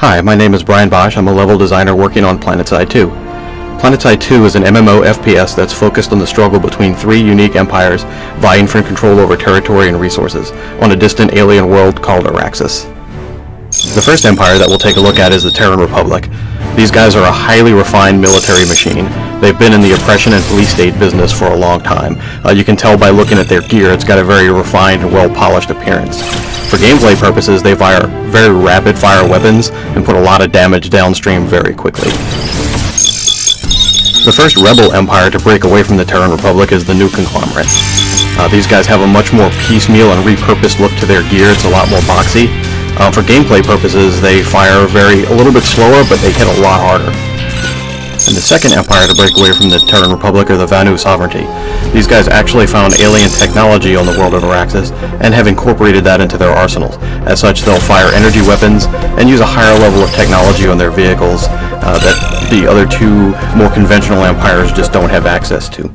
Hi, my name is Brian Bosch. I'm a level designer working on Planetside 2. Planetside 2 is an MMO FPS that's focused on the struggle between three unique empires vying for control over territory and resources on a distant alien world called Araxis. The first empire that we'll take a look at is the Terran Republic. These guys are a highly refined military machine. They've been in the oppression and police state business for a long time. You can tell by looking at their gear, it's got a very refined and well-polished appearance. For gameplay purposes, they fire very rapid-fire weapons and put a lot of damage downstream very quickly. The first rebel empire to break away from the Terran Republic is the New Conglomerate. These guys have a much more piecemeal and repurposed look to their gear. It's a lot more boxy. For gameplay purposes, they fire a little bit slower, but they hit a lot harder. And the second empire to break away from the Terran Republic are the Vanu Sovereignty. These guys actually found alien technology on the world of Araxis and have incorporated that into their arsenals. As such, they'll fire energy weapons and use a higher level of technology on their vehicles that the other two more conventional empires just don't have access to.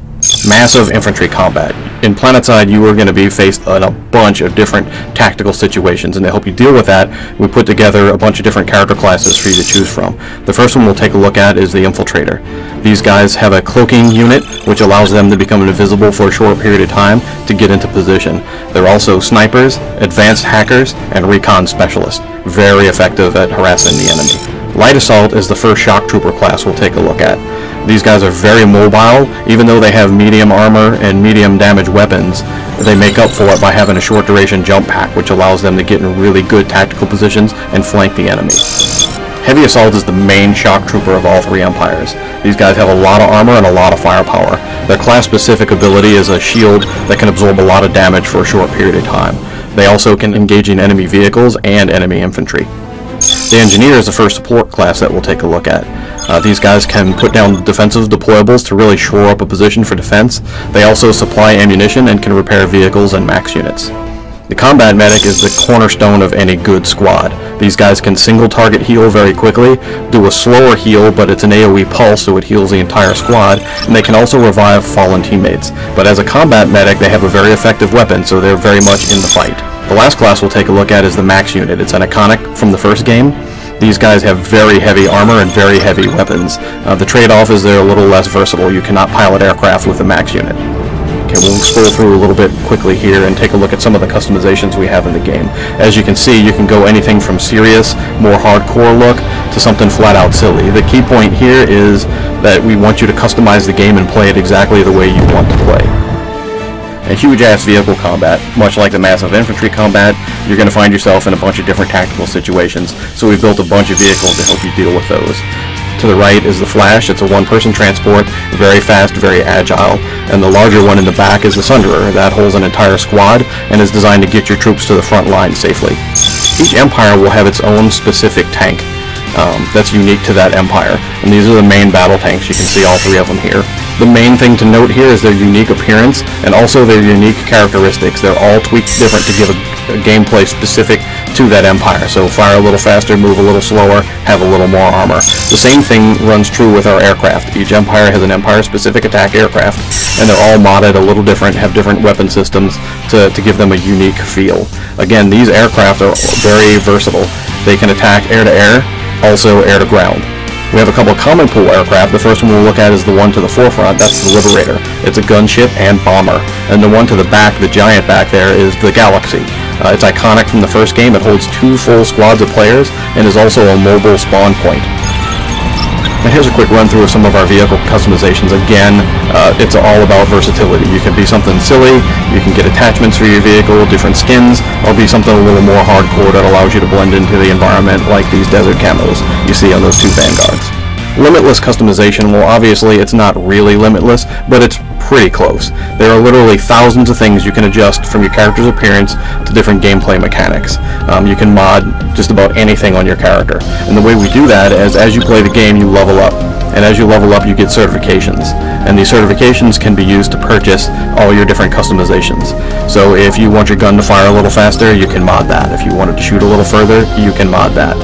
Massive infantry combat. In Planetside, you are going to be faced in a bunch of different tactical situations, and to help you deal with that, we put together a bunch of different character classes for you to choose from. The first one we'll take a look at is the Infiltrator. These guys have a cloaking unit, which allows them to become invisible for a short period of time to get into position. They're also snipers, advanced hackers, and recon specialists. Very effective at harassing the enemy. Light Assault is the first shock trooper class we'll take a look at. These guys are very mobile. Even though they have medium armor and medium damage weapons, they make up for it by having a short duration jump pack, which allows them to get in really good tactical positions and flank the enemy. Heavy Assault is the main shock trooper of all three empires. These guys have a lot of armor and a lot of firepower. Their class-specific ability is a shield that can absorb a lot of damage for a short period of time. They also can engage in enemy vehicles and enemy infantry. The Engineer is the first support class that we'll take a look at. These guys can put down defensive deployables to really shore up a position for defense. They also supply ammunition and can repair vehicles and max units. The Combat Medic is the cornerstone of any good squad. These guys can single target heal very quickly, do a slower heal, but it's an AoE pulse, so it heals the entire squad, and they can also revive fallen teammates. But as a Combat Medic, they have a very effective weapon, so they're very much in the fight. The last class we'll take a look at is the Max Unit. It's an iconic from the first game. These guys have very heavy armor and very heavy weapons. The trade-off is they're a little less versatile. You cannot pilot aircraft with the Max Unit. Okay, we'll scroll through a little bit quickly here and take a look at some of the customizations we have in the game. As you can see, you can go anything from serious, more hardcore look, to something flat-out silly. The key point here is that we want you to customize the game and play it exactly the way you want to play. A huge-ass vehicle combat. Much like the massive infantry combat, you're going to find yourself in a bunch of different tactical situations, so we've built a bunch of vehicles to help you deal with those. To the right is the Flash. It's a one-person transport, very fast, very agile, and the larger one in the back is the Sunderer. That holds an entire squad and is designed to get your troops to the front line safely. Each empire will have its own specific tank that's unique to that empire, and these are the main battle tanks. You can see all three of them here. The main thing to note here is their unique appearance and also their unique characteristics. They're all tweaked different to give a gameplay specific to that empire. So fire a little faster, move a little slower, have a little more armor. The same thing runs true with our aircraft. Each empire has an empire-specific attack aircraft, and they're all modded a little different, have different weapon systems to give them a unique feel. Again, these aircraft are very versatile. They can attack air-to-air, also air-to-ground. We have a couple of common pool aircraft. The first one we'll look at is the one to the forefront. That's the Liberator. It's a gunship and bomber. And the one to the back, the giant back there, is the Galaxy. It's iconic from the first game. It holds 2 full squads of players and is also a mobile spawn point. Now here's a quick run through of some of our vehicle customizations. Again, it's all about versatility. You can be something silly, you can get attachments for your vehicle, different skins, or be something a little more hardcore that allows you to blend into the environment like these desert camos you see on those 2 Vanguards. Limitless Customization, well obviously it's not really limitless, but it's pretty close. There are literally thousands of things you can adjust from your character's appearance to different gameplay mechanics. You can mod just about anything on your character. And the way we do that is as you play the game, you level up. And as you level up, you get certifications. And these certifications can be used to purchase all your different customizations. So if you want your gun to fire a little faster, you can mod that. If you want it to shoot a little further, you can mod that.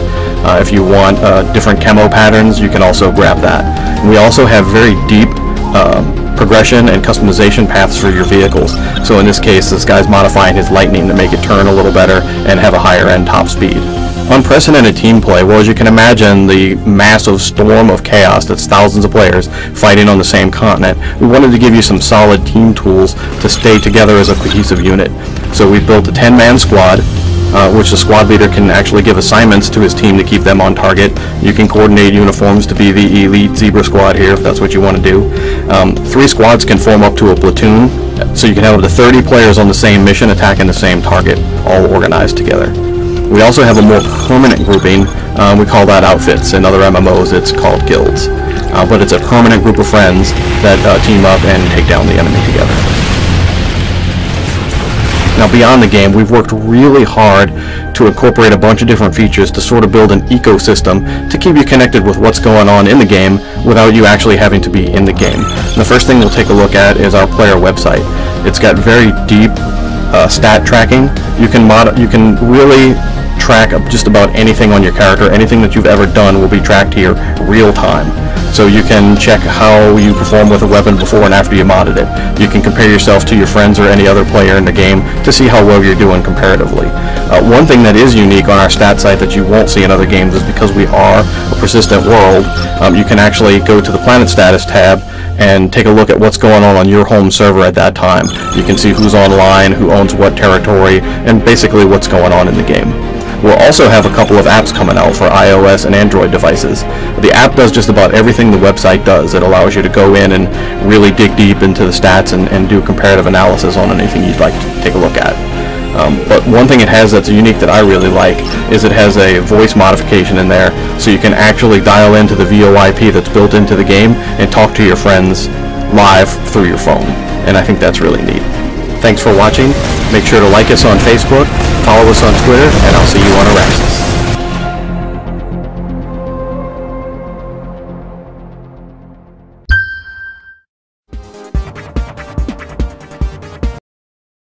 If you want different camo patterns, you can also grab that. And we also have very deep progression and customization paths for your vehicles. So in this case, this guy's modifying his Lightning to make it turn a little better and have a higher end top speed. Unprecedented team play. Well, as you can imagine, the massive storm of chaos that's thousands of players fighting on the same continent, we wanted to give you some solid team tools to stay together as a cohesive unit. So we built a 10-man squad, which the squad leader can actually give assignments to his team to keep them on target. You can coordinate uniforms to be the elite Zebra squad here if that's what you want to do. 3 squads can form up to a platoon, so you can have up to 30 players on the same mission attacking the same target, all organized together. We also have a more permanent grouping. We call that outfits. In other MMOs, it's called guilds. But it's a permanent group of friends that team up and take down the enemy together. Now, beyond the game, we've worked really hard to incorporate a bunch of different features to sort of build an ecosystem to keep you connected with what's going on in the game without you actually having to be in the game. And the first thing we'll take a look at is our player website. It's got very deep stat tracking. You can really track just about anything on your character. Anything that you've ever done will be tracked here real time. So you can check how you perform with a weapon before and after you modded it. You can compare yourself to your friends or any other player in the game to see how well you're doing comparatively. One thing that is unique on our stat site that you won't see in other games is because we are a persistent world, you can actually go to the Planet Status tab and take a look at what's going on your home server at that time. You can see who's online, who owns what territory, and basically what's going on in the game. We'll also have a couple of apps coming out for iOS and Android devices. The app does just about everything the website does. It allows you to go in and really dig deep into the stats and do comparative analysis on anything you'd like to take a look at. But one thing it has that's unique that I really like is it has a voice modification in there, so you can actually dial into the VoIP that's built into the game and talk to your friends live through your phone. And I think that's really neat. Thanks for watching. Make sure to like us on Facebook, follow us on Twitter, and I'll see you on Araxis.